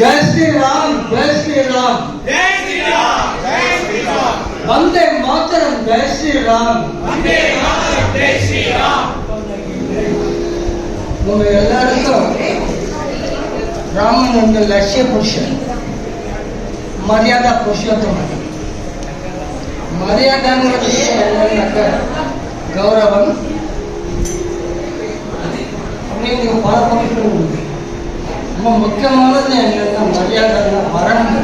जय श्री राम, जय श्री राम, जय श्री राम, जय श्री राम। वंदे मातरम, जय श्री राम, वंदे मातरम, जय श्री राम। நம்ம எல்லாருக்கும் ராமன் ಒಂದು ಲಕ್ಷ್ಯ ಪುರುಷ, ಮರ್ಯಾದಾ ಪುರುಷೋತ್ತಮ. ಮರ್ಯಾದ ಅನ್ನೋದಕ್ಕೆ ಗೌರవం அப்படிங்கிற பல பகுதிகள் உண்டு. ரொம்ப முக்கியமானது என்னன்னா மரியாதை மரணம்.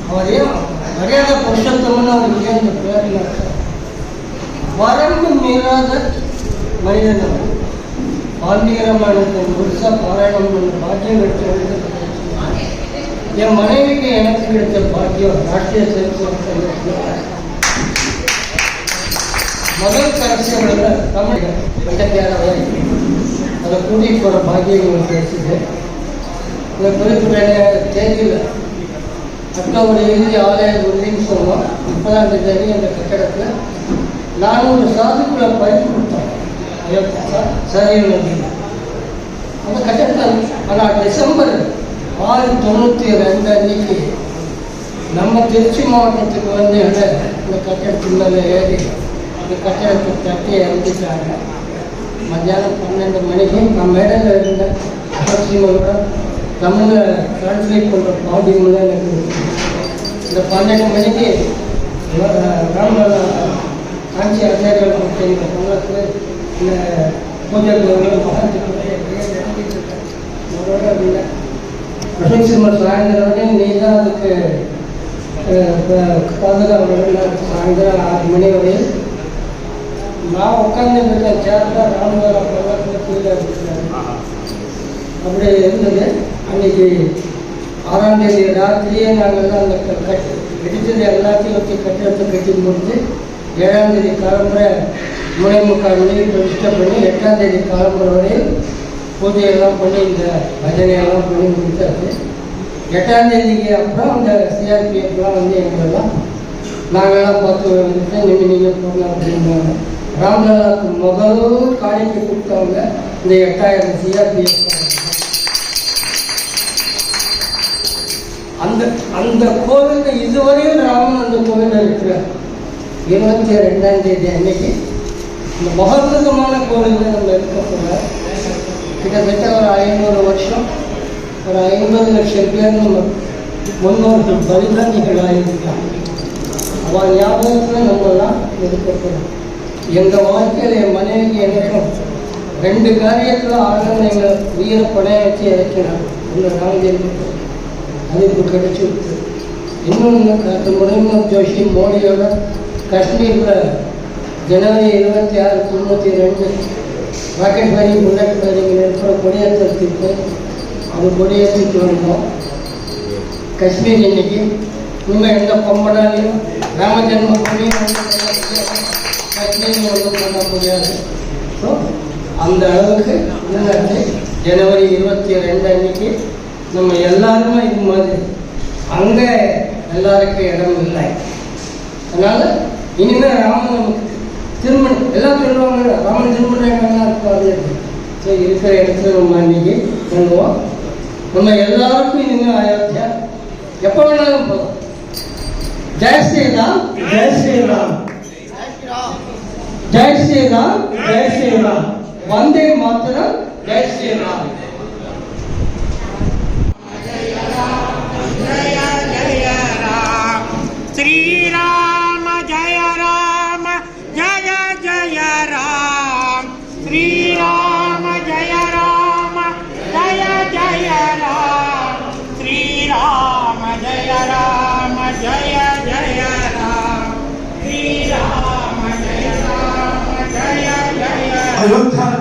அவரையும் மரியாதை புருஷோத்தமன்னு அவருக்கு அந்த பேரில் வரம்பு மீறாத மனிதன். வால்மீகி ராமாயணத்தை முழுசா பாராயணம் பண்ண பாக்கியம் கிடைச்ச என் மனைவிக்கு எனக்கு கிடைச்ச பாக்கியம் ராஷ்டிரிய சரித்திரத்தில் முதல் கடைசியில் தமிழ் கண்டத்தியாரவை அதை கூட்டிகிட்டு போகிற பாக்கியம் கிடைச்சிது. இந்த குறிப்பிட்ட தேதியில் அக்டோபர் 26 உறுதின்னு சொல்லுவோம். 30ஆம் தேதி அந்த கட்டடத்தில் 400 சாதுக்களை பயிர் கொடுத்தோம். சரி அந்த கட்டடத்தில் ஆனால் டிசம்பர் 6/92 அன்னைக்கு நம்ம திருச்சி மாவட்டத்துக்கு வந்து இந்த கட்டடத்தின் மேலே ஏறி இந்த கட்டடத்தை தட்டி இறந்துட்டாங்க. மத்தியானம் 12 மணிக்கு நான் மேடையில் இருந்தேன். கூட தமிழில் டிரான்ஸ்லேட் பண்ணுற பாண்டியமும் எனக்கு இந்த 12 மணிக்கு ராமலா காஞ்சி ஆச்சாரியர்கள் தமிழகத்தில் இந்த பூஜை அசோக் சிம்மர் சாயந்தரம் நீ தான் அதுக்கு பாதுகாப்பு. சாயந்தரம் 6 மணி வரையும் நான் உட்காந்துருக்கேன் சேரில். ராமதாரா பகவான் கீழே இருக்கிறாரு. அப்படி இருந்தது. அன்னைக்கு 6ஆம் தேதி ராத்திரியே நாங்கள்லாம் அந்த வெடிச்சது எல்லாத்தையும் வச்சு கட்டிடத்தை கட்டி முடிஞ்சு 7ஆம் தேதி காலம்புரை 3:45 மணிக்கு பிரதிஷ்டை பண்ணி 8ஆம் தேதி காலம்புரை வரையும் பூஜையெல்லாம் பண்ணி இந்த பஜனையெல்லாம் பண்ணி முடிச்சாச்சு. 8ஆம் தேதிக்கு அப்புறம் அந்த சிஆர்பிஎஃப்லாம் வந்து எங்களெல்லாம் நாங்கள்லாம் பார்த்து வந்துட்டு நீங்கள் போகலாம் அப்படின்னாங்க. ராம்லலாவுக்கு முதல் காணிக்கை கொடுத்தவங்க இந்த 8000 சிஆர்பிஎஃப். அந்த கோவிலில் இதுவரையும் ராமன் அந்த கோவிலில் இருக்கிறார். 22ஆம் தேதி அன்னைக்கு இந்த மகத்துவமான கோவிலில் நம்ம இருக்கப்போல கிட்டத்தட்ட ஒரு 500 வருஷம் ஒரு 50 லட்சம் பேர் நம்ம முன்னோர்கள் பலிதானிகளாக இருக்காங்க. அவன் ஞாபகத்தில் நம்மலாம் இருக்கப்போம். எங்கள் வாழ்க்கையில் என் மனைவிக்கு எனக்கும் 2 காரியத்தில் ஆளுநர் எங்கள் உயிரை பணைய வச்சு இறக்கினார். ஒன்று ராமஜென்மம் அது இப்போ கிடைச்சி விட்டு, இன்னொன்று டாக்டர் முரளிமோகன் ஜோஷி மோடியோட காஷ்மீரில் ஜனவரி 26, 92 ராக்கெட் ஃபயரிங் புல்லட் ஃபயரிங் இருக்கிற கொடியேற்றத்துக்கு அது கொடியேற்றிட்டு வந்தோம். காஷ்மீர் இன்னைக்கு இனிமேல் எந்த பொம்பனாலையும் ராமஜென்ம பூமியும் காஷ்மீரில் ஒன்றும் பண்ண முடியாது. ஸோ அந்த அளவுக்கு முன்னாடி ஜனவரி 22 அன்னைக்கு நம்ம எல்லாருமே இது மாதிரி அங்கே எல்லாருக்கும் இடம் இல்லை. அதனால் இனிமேல் ராமன் நமக்கு திருமணம் எல்லாம் சொல்லுவாங்க, ராமன் திருமணம் இருக்காது. ஸோ இருக்கிற இடத்துல நம்ம அன்னைக்கு பண்ணுவோம். நம்ம எல்லாருக்கும் இனிமேல் அயோத்தியா எப்போ வேணாலும் போதும். ஜெய் ஸ்ரீராம், ஜெய் ஸ்ரீராம், ஜெய் ஸ்ரீராம், ஜெய் ஸ்ரீராம், வந்தே மாதரம், ஜெய் ஸ்ரீராம். श्री राम जय राम जय जय राम। श्री राम जय राम जय जय राम। श्री राम जय राम जय जय राम। श्री राम जय राम जय जय राम।